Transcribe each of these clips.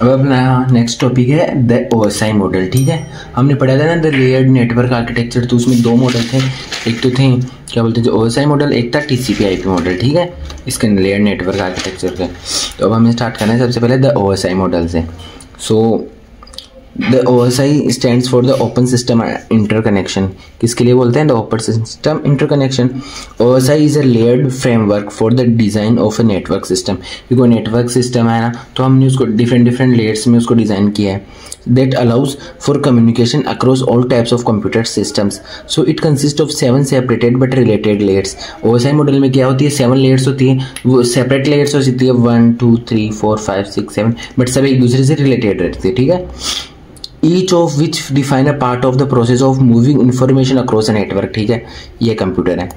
अब अपना next topic है द ओएसआई मॉडल। ठीक है, हमने पढ़ा था ना द लेयर्ड नेटवर्क आर्किटेक्चर, तो उसमें दो मॉडल थे। एक तो थे क्या बोलते हैं ओएसआई मॉडल, एक था टीसीपी आईपी मॉडल। ठीक है, इसके लेयर्ड नेटवर्क आर्किटेक्चर के। तो अब हमें स्टार्ट करना है सबसे पहले द ओएसआई मॉडल से। So the OSI stands for the open system interconnection. किसके लिए बोलते हैं? The open system interconnection. OSI is a layered framework for the design of a network system. क्योंकि नेटवर्क सिस्टम है ना, तो हमने उसको डिफरेंट लेयर्स में उसको डिज़ाइन किया है। That allows for communication across all types of computer systems. So it consist of 7 separated but related layers. OSI model में क्या होती है? 7 लेयर्स होती है, वो सेपरेट लेयर्स होती है 1 2 3 4 5 6 7, बट सब एक दूसरे से रिलेटेड रहती है। ठीक है, each of which define a part of the process of moving information across a network। ठीक है, ये कंप्यूटर है,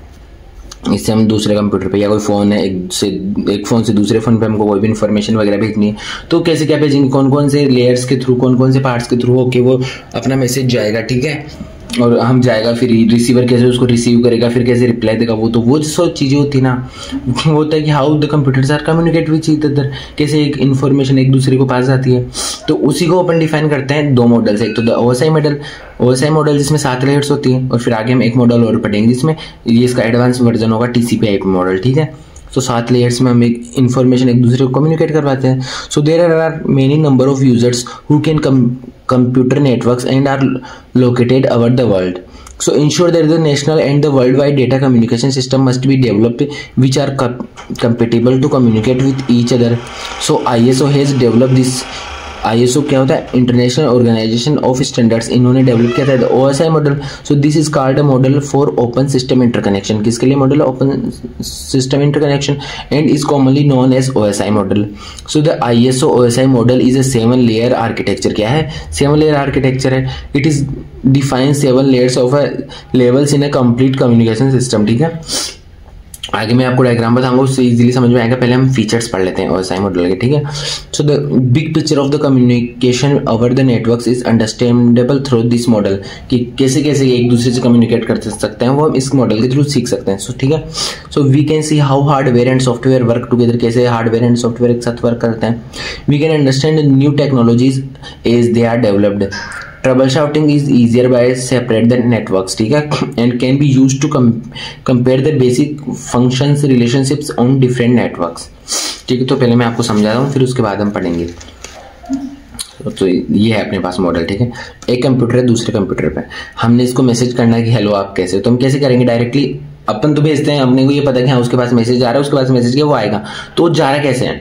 इससे हम दूसरे कंप्यूटर पे या कोई फ़ोन है, एक फ़ोन से दूसरे फ़ोन पे हमको कोई भी इन्फॉर्मेशन वगैरह भेजनी है, तो कैसे क्या भेजेंगे, कौन कौन से लेयर्स के थ्रू, कौन कौन से पार्ट्स के थ्रू होके वो अपना मैसेज जाएगा। ठीक है, और हम जाएगा, फिर रिसीवर कैसे उसको रिसीव करेगा, फिर कैसे रिप्लाई देगा, वो सब चीज़ें होती है ना। वो होता है कि how the computers are communicate with each other, कैसे एक इन्फॉर्मेशन एक दूसरे को पास जाती है। तो उसी को अपन डिफाइन करते हैं दो मॉडल से। एक तो द OSI मॉडल जिसमें 7 लेयर्स होती है, और फिर आगे हम एक मॉडल और पढ़ेंगे जिसमें ये इसका एडवांस वर्जन होगा TCP IP मॉडल। ठीक है, तो 7 लेयर्स में हम एक इन्फॉर्मेशन एक दूसरे को कम्युनिकेट करवाते हैं। So there are many number of users who can computer networks and are located over the world. So ensure that the national and the worldwide data communication system must be developed which are compatible to communicate with each other. So ISO has developed this। ISO क्या होता है? International organization of standards. इन्होंने develop किया था OSI model. So this is called a model for open system interconnection. किसके लिए model? Open system interconnection, and is commonly known as OSI model. So the ISO OSI model is a 7 layer architecture. क्या है? 7 layer architecture है। It is define 7 layers of a levels in a complete communication system. ठीक है, आगे मैं आपको diagram बताऊंगा, उससे इजीली समझ में आएगा। पहले हम फीचर्स पढ़ लेते हैं OSI मॉडल के। ठीक है, so the big picture of the communication over the networks is understandable through this model. कि कैसे कैसे एक दूसरे से कम्युनिकेट कर सकते हैं, वो हम इस मॉडल के थ्रू सीख सकते हैं। सो ठीक है, so we can see how hardware and software work together. कैसे हार्डवेयर एंड सॉफ्टवेयर एक साथ वर्क करते हैं। We can understand new technologies as they are developed. Troubleshooting is easier by separate the networks। ठीक है, and can be used to compare the basic functions relationships on different networks। ठीक है, तो पहले मैं आपको समझा दूँ, फिर उसके बाद हम पढ़ेंगे। तो ये है अपने पास मॉडल। ठीक है, एक कंप्यूटर है दूसरे कंप्यूटर पे, हमने इसको मैसेज करना है कि हेलो आप कैसे हो। तो हम कैसे करेंगे? डायरेक्टली अपन तो भेजते हैं, अपने को ये पता है कि हाँ उसके पास मैसेज आ रहा है, उसके पास मैसेज किया वो आएगा। तो जा रहा कैसे है?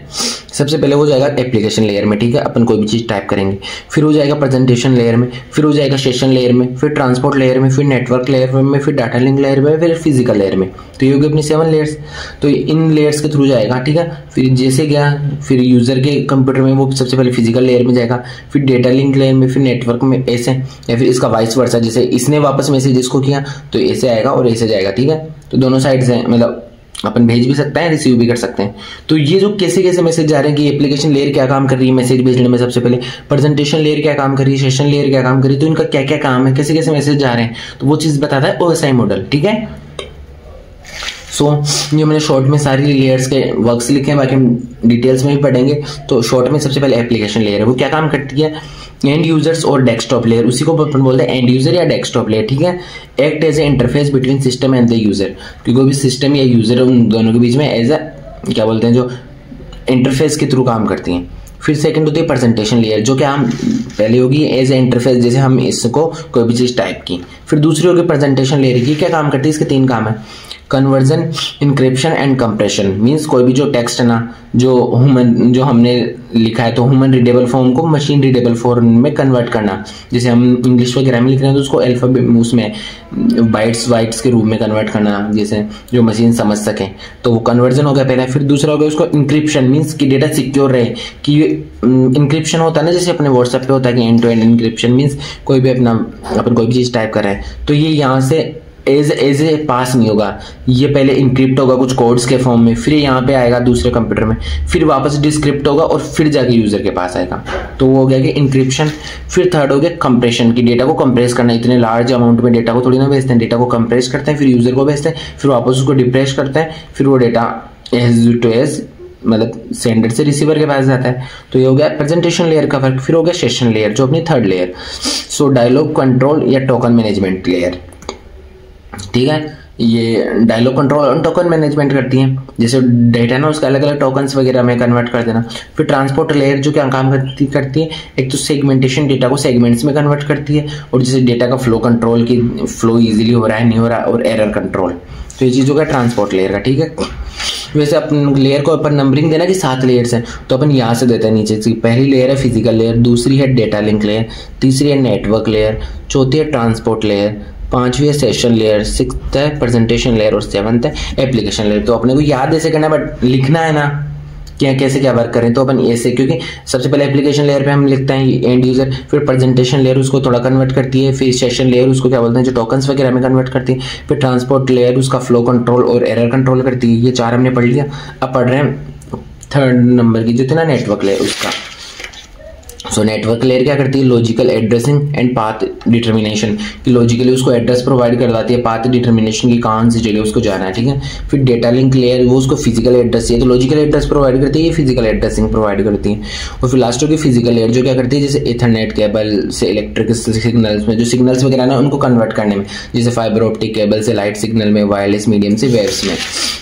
सबसे पहले वो जाएगा एप्लीकेशन लेयर में। ठीक है, अपन कोई भी चीज़ टाइप करेंगे, फिर हो जाएगा प्रेजेंटेशन लेयर में, फिर हो जाएगा सेशन लेयर में, फिर ट्रांसपोर्ट लेयर में, फिर नेटवर्क लेयर में, फिर डाटा लिंक लेयर में, फिर फिजिकल लेयर में। तो ये होगी अपनी 7 लेयर्स। तो इन लेयर्स के थ्रू जाएगा। ठीक है, फिर जैसे गया, फिर यूजर के कंप्यूटर में वो सबसे पहले फिजिकल लेयर में जाएगा, फिर डेटा लिंक लेयर में, फिर नेटवर्क में, ऐसे। या फिर इसका वाइस वर्सा, जैसे इसने वापस मैसेज इसको किया तो ऐसे आएगा और ऐसे जाएगा। ठीक है, तो दोनों साइड से मतलब अपन भेज भी सकते हैं, रिसीव भी कर सकते हैं। तो ये जो कैसे कैसे मैसेज जा रहे हैं कि एप्लीकेशन लेयर क्या काम कर रही है मैसेज भेजने में, सबसे पहले प्रेजेंटेशन लेयर क्या काम कर रही है, सेशन लेयर क्या काम कर रही है, तो इनका क्या क्या काम है, कैसे कैसे मैसेज जा रहे हैं, तो वो चीज़ बताता है OSI मॉडल। ठीक है, सो ये मैंने शॉर्ट में सारी लेयर्स के वर्क्स लिखे हैं, बाकी हम डिटेल्स में भी पढ़ेंगे। तो शॉर्ट में सबसे पहले एप्लीकेशन लेयर है, वो क्या काम करती है? एंड यूजर्स और डेस्कटॉप लेयर, उसी को अपन बोलते हैं एंड यूजर या डेस्कटॉप लेयर। ठीक है, act as a interface between system and the user. क्योंकि कोई भी सिस्टम या यूजर उन दोनों के बीच में एज ए क्या बोलते हैं, जो इंटरफेस के थ्रू काम करती हैं। फिर सेकंड होती है प्रेजेंटेशन लेयर, जो क्या हम पहले होगी एज ए इंटरफेस, जैसे हम इसको कोई भी चीज़ टाइप की। फिर दूसरी होगी प्रेजेंटेशन लेयर की, क्या काम करती है? इसके 3 काम है। Conversion, encryption and compression. Means कोई भी जो टेक्स्ट है ना, जो हमने लिखा है, तो ह्यूमन रीडेबल फॉर्म को मशीन रीडेबल फॉर्म में कन्वर्ट करना। जैसे हम इंग्लिश वगैरह में लिख रहे हैं तो उसको अल्फाबेट उसमें बाइट्स के रूप में कन्वर्ट करना, जैसे जो मशीन समझ सके। तो वो कन्वर्जन हो गया पहला। फिर दूसरा हो गया उसको इंक्रिप्शन, मीन्स कि डेटा सिक्योर रहे। कि इंक्रिप्शन होता है ना, जैसे अपने व्हाट्सएप पे होता है कि end to end encryption, means कोई भी अपन कोई भी चीज़ टाइप कर रहे हैं तो ये यहाँ से एज ए पास नहीं होगा, ये पहले इंक्रिप्ट होगा कुछ कोड्स के फॉर्म में, फिर यहाँ पे आएगा दूसरे कंप्यूटर में, फिर वापस डिस्क्रिप्ट होगा और फिर जाके यूजर के पास आएगा। तो वो हो गया कि इंक्रिप्शन। फिर थर्ड हो गया कंप्रेशन, की डेटा को कंप्रेस करना। इतने लार्ज अमाउंट में डेटा को थोड़ी ना भेजते हैं, डेटा को कंप्रेस करते हैं, फिर यूजर को भेजते हैं, फिर वापस उसको डिप्रेस करते हैं, फिर वो डेटा एज टू एज मतलब सेंडर से रिसीवर के पास जाता है। तो ये हो गया प्रेजेंटेशन लेयर का वर्क। फिर हो गया सेशन लेयर जो अपनी third layer, so dialogue control या टोकन मैनेजमेंट लेयर, ठीक है। ये डायलॉग कंट्रोल और टोकन मैनेजमेंट करती है, जैसे डेटा ना उसका अलग अलग टोकन्स वगैरह में कन्वर्ट कर देना। फिर ट्रांसपोर्ट लेयर जो क्या काम करती है, एक तो सेगमेंटेशन, डेटा को सेगमेंट्स में कन्वर्ट करती है, और जैसे डेटा का फ्लो कंट्रोल की फ्लो इजीली हो रहा है नहीं हो रहा, और एरर कंट्रोल। तो ये चीज़ होगा ट्रांसपोर्ट लेयर का, ठीक है। वैसे अपन लेयर को अपन नंबरिंग देना कि 7 लेयर्स हैं, तो अपन यहाँ से देते हैं नीचे से। पहली लेयर है फिजिकल लेयर, दूसरी है डेटा लिंक लेयर, तीसरी है नेटवर्क लेयर, चौथी है ट्रांसपोर्ट लेयर, पांचवी है सेशन लेयर, 6th है प्रेजेंटेशन लेयर, और 7th है एप्लीकेशन लेयर। तो अपने को याद ऐसे करना है, बट लिखना है ना क्या कैसे क्या वर्क करें, तो अपन ऐसे, क्योंकि सबसे पहले एप्लीकेशन लेयर पे हम लिखते हैं एंड यूजर, फिर प्रेजेंटेशन लेयर उसको थोड़ा कन्वर्ट करती है, फिर सेशन लेयर उसको क्या बोलते हैं जो टोकन्स वगैरह में कन्वर्ट करती है, फिर ट्रांसपोर्ट लेयर उसका फ्लो कंट्रोल और एरर कंट्रोल करती है। ये 4 हमने पढ़ लिया। अब पढ़ रहे हैं 3rd नंबर की जो थी ना नेटवर्क लेयर उसका। सो नेटवर्क लेयर क्या करती है, logical addressing and path determination, कि लॉजिकली उसको एड्रेस प्रोवाइड करवाती है, पाथ डिटर्मिनेशन की कौन सी जगह उसको जाना है, ठीक है। फिर डेटा लिंक लेयर वो उसको फिजिकल एड्रेस चाहिए, तो लॉजिकल एड्रेस प्रोवाइड करती है, ये फिजिकल एड्रेसिंग प्रोवाइड करती है। और फिर लास्ट होगी फिजिकल लेयर जो क्या करती है, जैसे इथरनेट केबल से इलेक्ट्रिक सिग्नल्स में जो सिग्नल्स वगैरह ना उनको कन्वर्ट करने में, जैसे फाइबर ऑप्टिक केबल से लाइट सिग्नल में, वायरलेस मीडियम से वेव्स में।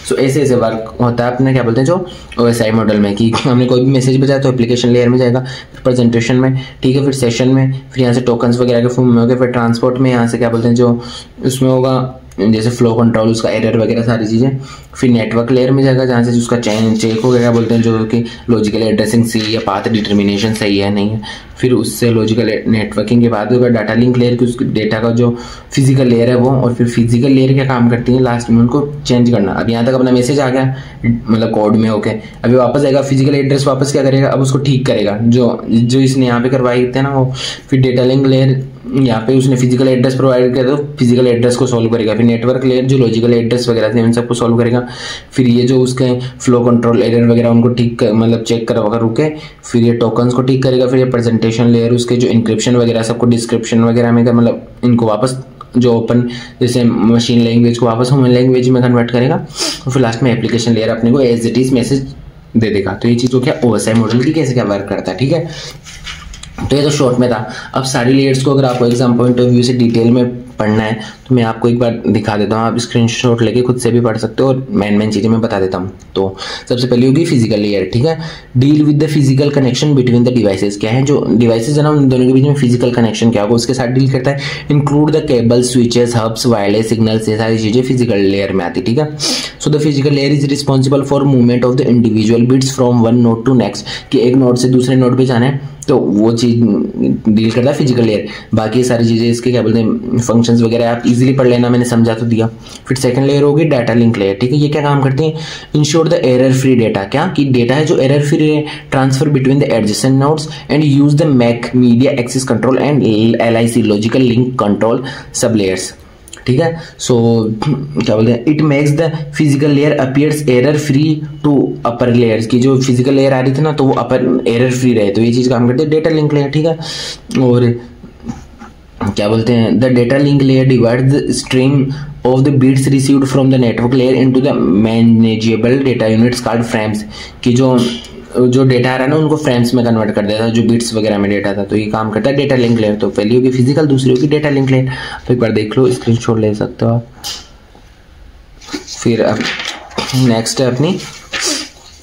सो ऐसे ऐसे वर्क होता है अपने क्या बोलते हैं जो OSI मॉडल में, कि हमने कोई भी मैसेज भेजा तो एप्लीकेशन लेयर में जाएगा, फिर प्रेजेंटेशन में, ठीक है, फिर सेशन में, फिर यहाँ से टोकन्स वगैरह के फॉर्म में हो गए, फिर ट्रांसपोर्ट में यहाँ से क्या बोलते हैं जो उसमें होगा जैसे फ्लो कंट्रोल उसका एरर वगैरह सारी चीज़ें, फिर नेटवर्क लेयर में जाएगा जहाँ से उसका चेक हो गया क्या बोलते हैं जो कि लॉजिकल एड्रेसिंग सही या पाथ डिटर्मिनेशन सही है नहीं है, फिर उससे लॉजिकल नेटवर्किंग के बाद होगा डाटा लिंक लेयर की उसके डेटा का जो फिजिकल लेयर है वो, और फिर फिजिकल लेयर क्या काम करती है लास्ट में उनको चेंज करना। अब यहाँ तक अपना मैसेज आ गया मतलब कोड में, ओके, अभी वापस आएगा फिजिकल एड्रेस, वापस क्या करेगा, अब उसको ठीक करेगा जो इसने यहाँ पे करवाई थे ना वो। फिर डेटा लिंक लेयर यहाँ पे उसने फिजिकल एड्रेस प्रोवाइड किया तो फिजिकल एड्रेस को सॉल्व करेगा। फिर नेटवर्क लेयर जो लॉजिकल एड्रेस वगैरह थे उन सबको सॉल्व करेगा। फिर ये जो उसके फ्लो कंट्रोल एरर वगैरह उनको ठीक मतलब चेक करवा रुके, फिर ये टोकन्स को ठीक करेगा। फिर ये प्रेजेंटेशन लेयर उसके जो इंक्रिप्शन वगैरह सबको डिस्क्रिप्शन वगैरह में मतलब इनको वापस जो ओपन जैसे मशीन लैंग्वेज को वापस ह्यूमन लैंग्वेज में कन्वर्ट करेगा। और फिर लास्ट में एप्लीकेशन लेयर अपने को एज इट इज मैसेज दे देगा। तो ये चीज़ क्या OSI मॉडल की कैसे क्या वर्क करता है, ठीक है। तो ये तो शॉर्ट में था। अब सारी लेयर्स को अगर आपको एग्जाम पॉइंट ऑफ व्यू से डिटेल में पढ़ना है तो मैं आपको एक बार दिखा देता हूँ, आप स्क्रीनशॉट लेके खुद से भी पढ़ सकते हो और मेन चीज़ें मैं बता देता हूँ। तो सबसे पहले होगी फिजिकल लेयर, ठीक है। Deal with the physical connection between the devices, क्या है जो डिवाइसेस है ना उन दोनों के बीच में फिजिकल कनेक्शन क्या होगा उसके साथ डील करता है। Include the cable, switches, hubs, wireless signals, ये सारी चीज़ें फिजिकल लेयर में आती, ठीक है। So the physical layer is responsible for movement of the individual bits from one node to next, कि एक नोड से दूसरे नोड पे जाना है तो वो चीज़ डील करता है फिजिकल लेयर। बाकी सारी चीज़ें इसके क्या बोलते हैं फंक्शंस वगैरह आप इजीली पढ़ लेना, मैंने समझा तो दिया। फिर सेकंड लेयर होगी डाटा लिंक लेयर, ठीक है। ये क्या काम करती है, ensure the error free data, क्या कि डेटा है जो error free transfer between the adjacent nodes and use the MAC media access control and LIC logical link control sub layers, ठीक है। सो क्या बोलते हैं, it makes the physical layer appears error free to upper layers, की जो physical layer आ रही थी ना तो वो अपर एरर फ्री रहे, तो ये चीज़ काम करती है डेटा लिंक लेयर, ठीक है। और क्या बोलते हैं, the data link layer divide the stream of the bits received from the network layer into the manageable data units called frames, की जो डेटा आ रहा है ना उनको फ्रेम्स में कन्वर्ट कर देता है, जो बिट्स वगैरह में डेटा था। तो ये काम करता है डेटा लिंक लेयर। तो पहली होगी फिजिकल, दूसरी होगी डेटा लिंक लेयर। तो एक बार देख लो, स्क्रीनशॉट ले सकते हो आप। फिर अब नेक्स्ट है अपनी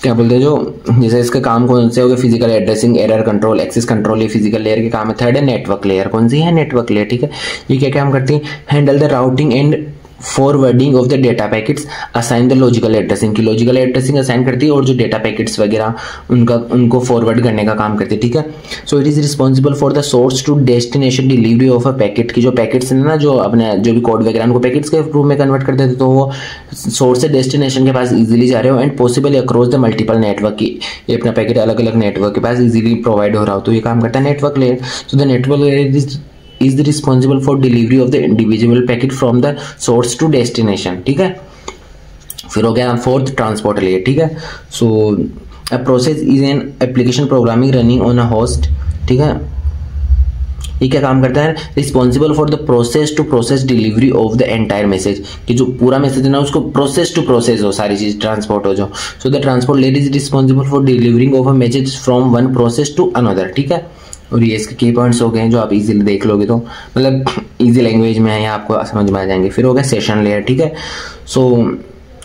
क्या बोलते हैं जो जैसे इसका काम कौन से हो गया, physical addressing, error control, access control, ये फिजिकल लेयर के काम है। थर्ड है नेटवर्क लेयर, कौन सी है नेटवर्क लेयर, ठीक है। ये क्या काम करती है, handle the routing and forwarding of the data packets, assign the logical addressing, की लॉजिकल एड्रेसिंग असाइन करती है और जो डेटा पैकेट्स वगैरह उनको फॉरवर्ड करने का काम करती है, ठीक है। So it is responsible for the source to destination delivery of a packet, की जो पैकेट्स है ना जो अपने जो भी कोड वगैरह उनको पैकेट्स के रूप में कन्वर्ट कर देते तो वो सोर्स से डेस्टिनेशन के पास इजीली जा रहे हो and possible across the multiple network, की ये अपना पैकेट अलग अलग नेटवर्क के पास इजीली प्रोवाइड हो रहा हो, तो ये काम करता है network layer. So the network layer is responsible for delivery of the individual packet from the source to destination, ठीक है। फिर हो गया फोर्थ ट्रांसपोर्ट लेयर, ठीक है। So a process is an application programming running on a host, ठीक है। ये क्या काम करता है, responsible for the process to process delivery of the entire message, कि जो पूरा मैसेज है ना उसको प्रोसेस टू प्रोसेस हो, सारी चीज ट्रांसपोर्ट हो जाओ। So the transport layer is responsible for delivering of a message from one process to another, ठीक है। और ये इसके की पॉइंट्स हो गए जो आप इजीली देख लोगे, तो मतलब इजी लैंग्वेज में है, या आपको समझ में आ जाएंगे। फिर हो गया सेशन लेयर, ठीक है। So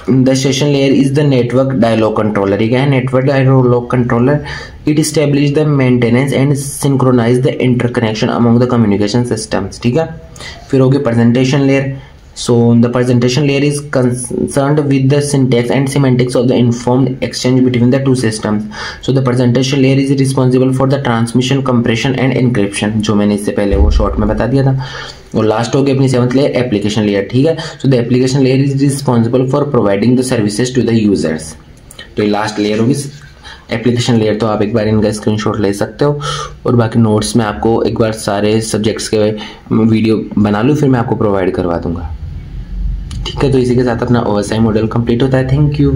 the session layer is the network dialogue controller, ठीक है। Network dialogue controller it establish the maintenance and synchronize the interconnection among the communication systems, ठीक है। फिर हो गया presentation layer. So the presentation layer is concerned with the syntax and semantics of the informed exchange between the two systems. So the presentation layer is responsible for the transmission, compression and encryption, जो मैंने इससे पहले वो short में बता दिया था। और लास्ट हो गई अपनी 7th लेयर एप्लीकेशन लेयर, ठीक है। So the application layer is responsible for providing the services to the users. तो ये लास्ट लेयर होगी एप्लीकेशन लेयर। तो आप एक बार इनका स्क्रीनशॉट ले सकते हो, और बाकी नोट्स में आपको एक बार सारे सब्जेक्ट्स के वीडियो बना लूँ, फिर मैं आपको प्रोवाइड करवा दूंगा, ठीक है। तो इसी के साथ अपना OSI मॉडल कंप्लीट होता है। Thank you.